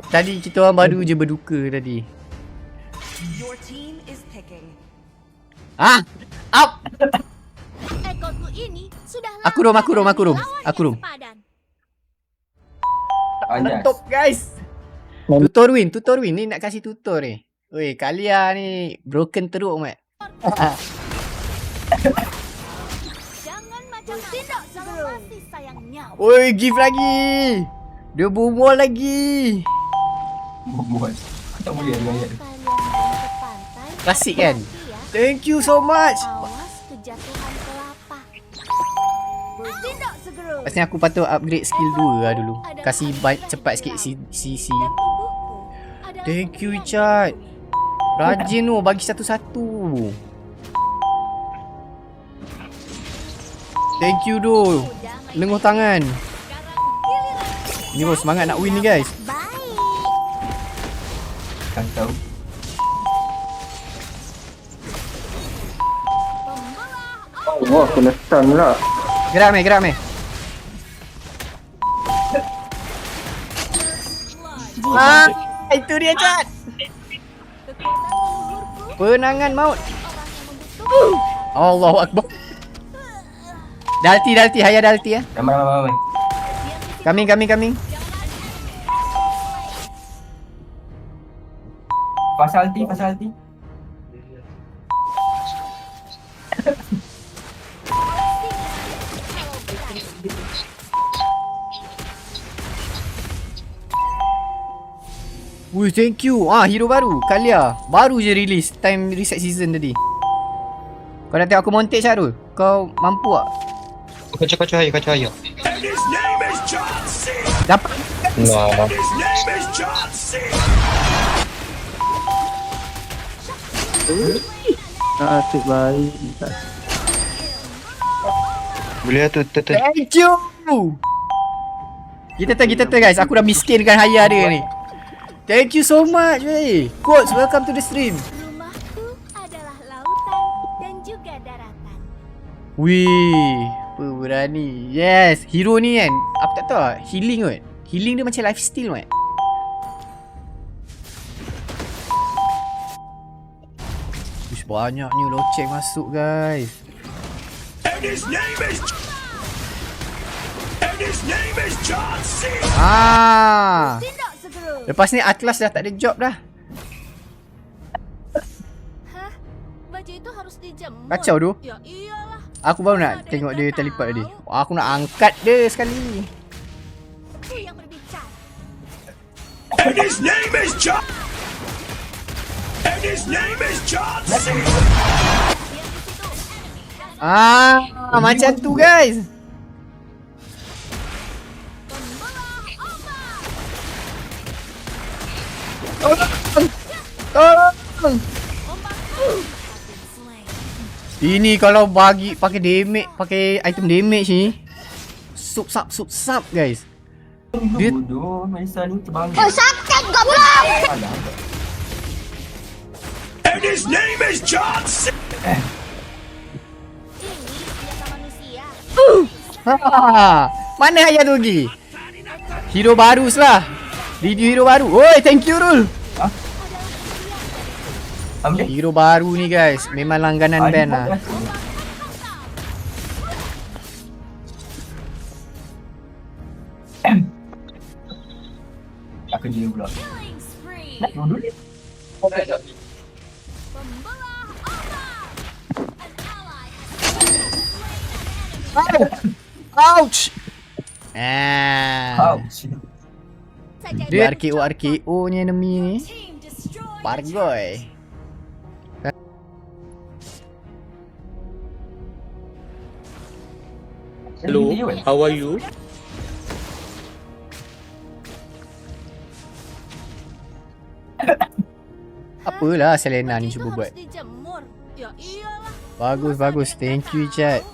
Tadi kita orang baru je berduka tadi. Ah, up. Ekorku ini sudah Aku rom. Mantap guys. Tutor win ni nak kasih tutor ni. Oi, Kalia ni broken teruk mat. Jangan macam-macam kalau masih sayang nyawa. Oi, give lagi. Dia bumol lagi. Buat. Tak boleh ayat. Klasik kan? Thank you so much. Awas kejatuhan kelapa. Bertindak segera. Pasal aku patut upgrade skill 2 lah dulu. Kasih cepat sikit CC. Thank you Icat. Rajin tu bagi satu-satu. Thank you do. Lenguh tangan. Ni bos semangat nak win ni guys. Kan tahu. Wah, kena stun pula. Gerak meh. Ah, itu dia Cat. Penangan maut. Allahu Akbar. Dalti, Haya Dalti ya. Ramai. Coming. Pasal alti. Wih, thank you. Ah, hero baru. Kalia. Baru je release time reset season tadi. Kau dah tengok aku montage Syarul? Kau mampu tak? Kacau cahaya. Dapat. Nah. Asyik baik. Boleh lah tu. Thank you. Kita tu guys. Aku dah miskinkan Haya dia ni. Thank you so much wey. Coach, welcome to the stream. Rumahku adalah lautan dan juga daratan. Wih, berani. Yes, hero ni kan. Apa tak tahu healing kot. Healing dia macam lifesteal kot. Uish, banyaknya loceng masuk guys. And his name is John C. Ah. Tindak segera. Lepas ni Atlas dah tak ada job dah. Hah? Baju itu harus dijemur. Kacau tu. Ya iyalah. Aku baru nak tengok dia teleport tadi. Aku nak angkat dia sekali. Aku yang berbicara. And his name is John. C. Ah, macam tu guys. Tolong. Ini kalau bagi pakai damage, pakai item damage ni. Sup sap guys. Dia bodoh, Maisa ni terbang. Oh, sakit goblok. And his name is John C. Ini senjata manusia. Mana Haya tu pergi? Hero baru lah. Review hero baru. Oi, thank you Rul. Ambil. Hero baru ni guys. Memang langganan band lah. Aku dia pula. Killing spree. Nak dulu ni. Pembelah ombak. An ally has Ouch. Ah. Ouch. saja. Dia RKO ni enemy ni. Team destroyed. Pargoy. Hello, how are you? Apalah Selena ni cuba buat. Dijemur. Ya iyalah. Bagus. Thank you chat.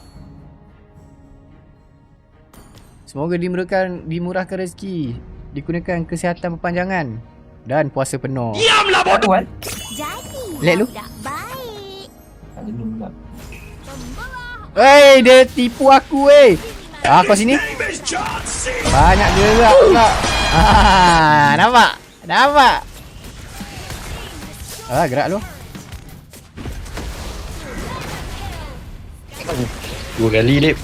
Semoga dimurahkan rezeki, dikurniakan kesihatan berpanjangan dan puasa penuh. Diamlah bodoh. Kan? Jadi. Let lu. Tak baik. Ada ni pula. Pembelah. Wey, dia tipu aku weh. Kau sini. Name is John C. Banyak gerak pula. Nampak? Nampak? Ah, gerak lu. 2 kali Lip.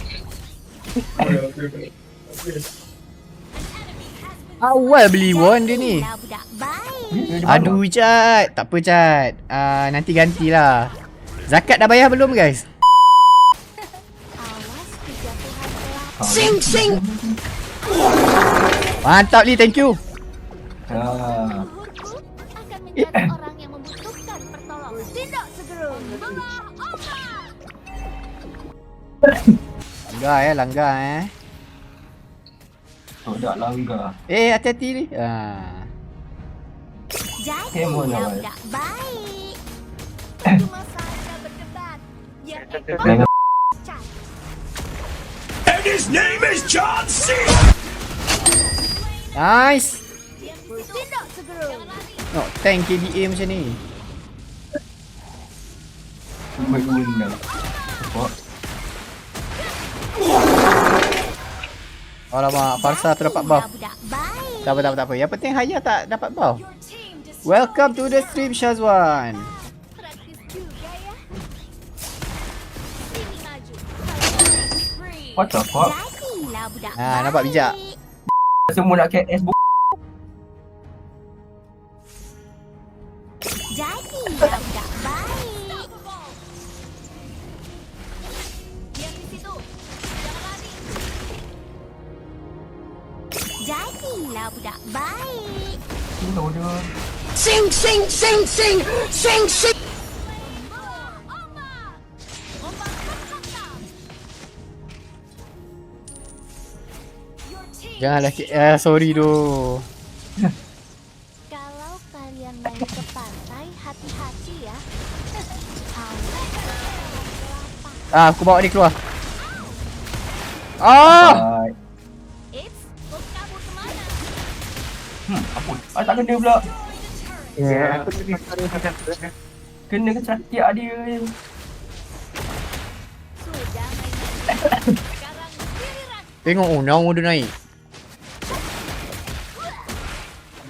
Awal beli won dia ni. Lah budak baik. Dia Aduh Cat. Tak apa Cat. Nanti gantilah. Zakat dah bayar belum guys? Awas kejatuhan kelapa. Sing. Mantap Li, thank you. Ah. Luhurku akan mencari orang yang membutuhkan pertolongan. Tindak segera. Membawa obat. Langgar. Tak langgar. Hati-hati ni. Jadi Kemon lah awal. budak baik. Cuma saya berdebat. Ya, Jangan And his name is John C. Nice. tindak segera. No, tank KDA macam ni. Dua-dua dah. Support. Alamak, Farsa tu dapat buff. Budak baik. Tak apa. Yang penting Haya tak dapat buff. Welcome to the stream Shazwan. Praktis juga ya. Sini maju. What the fuck? Jadilah budak Nampak bijak. Semua nak KS bu. Jadilah budak baik. Diam di situ. Jangan lari. Jadilah budak baik. Tunggu dia. Janganlah sorry tu. Kalau kalian main ke pantai, hati-hati ya. Aku bawa dia keluar. Ah! Bye. Eits, kau kabur kemana? Apa? Tak kena pula. Ya, aku Kena ke cantik dia. Sudah main. Sekarang giliran. Tengok naung dia naik.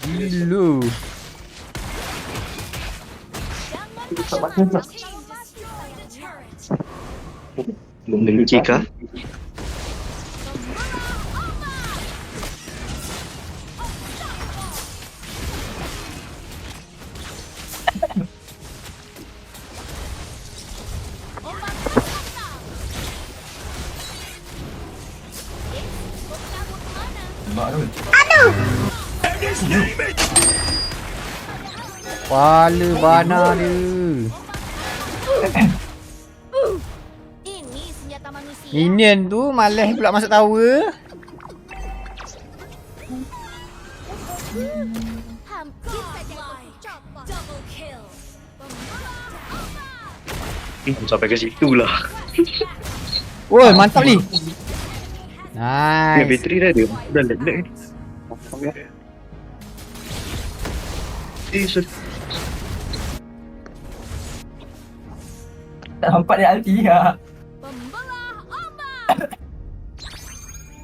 Gila. Jangan macam-macam. Belum dengar Cika. Sebab tu. And his name is Kepala bana dia. Ini senjata manusia. Minion tu malas pula masuk tower. Hampir saja aku copot. Double kill. Sampai ke situ lah. Woi, mantap ni. Nice. Nice. Bateri dah ada. Dah lag ni. Tak nampak dia ulti lah.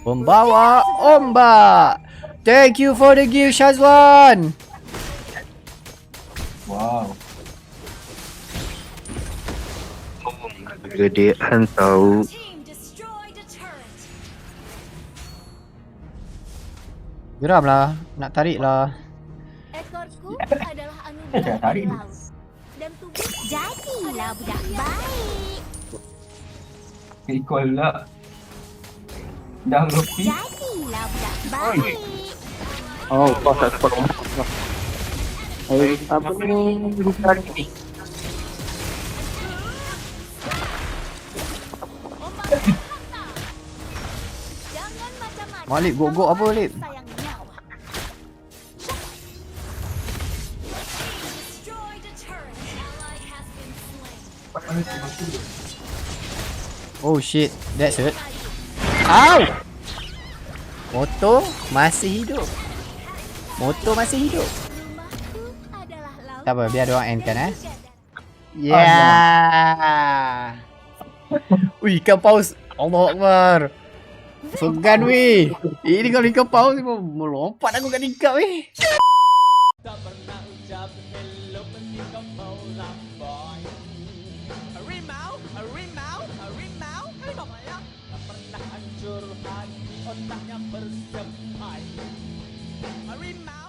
Pembawa ombak. Thank you for the gift Shazwan. Wow. Gedean tahu. Geramlah, nak tarik lah. Ekorku adalah anugerah Jangan dari tarik. laut. Dan tubuh jadilah budak baik. Recall pula. Dah ngepi. Jadilah budak baik. Oh, kau tak support orang. Apa ni? Bukan ni. Jangan macam-macam. Malik, gok-gok apa, Lip? Sayang nyawa. Oh shit, that's hurt. Ow! Motor masih hidup. Motor masih hidup. Rumahku adalah laut. Tak apa, biar dia orang end kan Juga. Yeah. Ui, ikan paus. Allah Akbar. Segan weh. Ini kalau ikan paus ni melompat aku kat tingkap weh. Harimau, harimau, harimau. Harimau ya. Tak pernah hancur hati, otaknya bersemai. Harimau.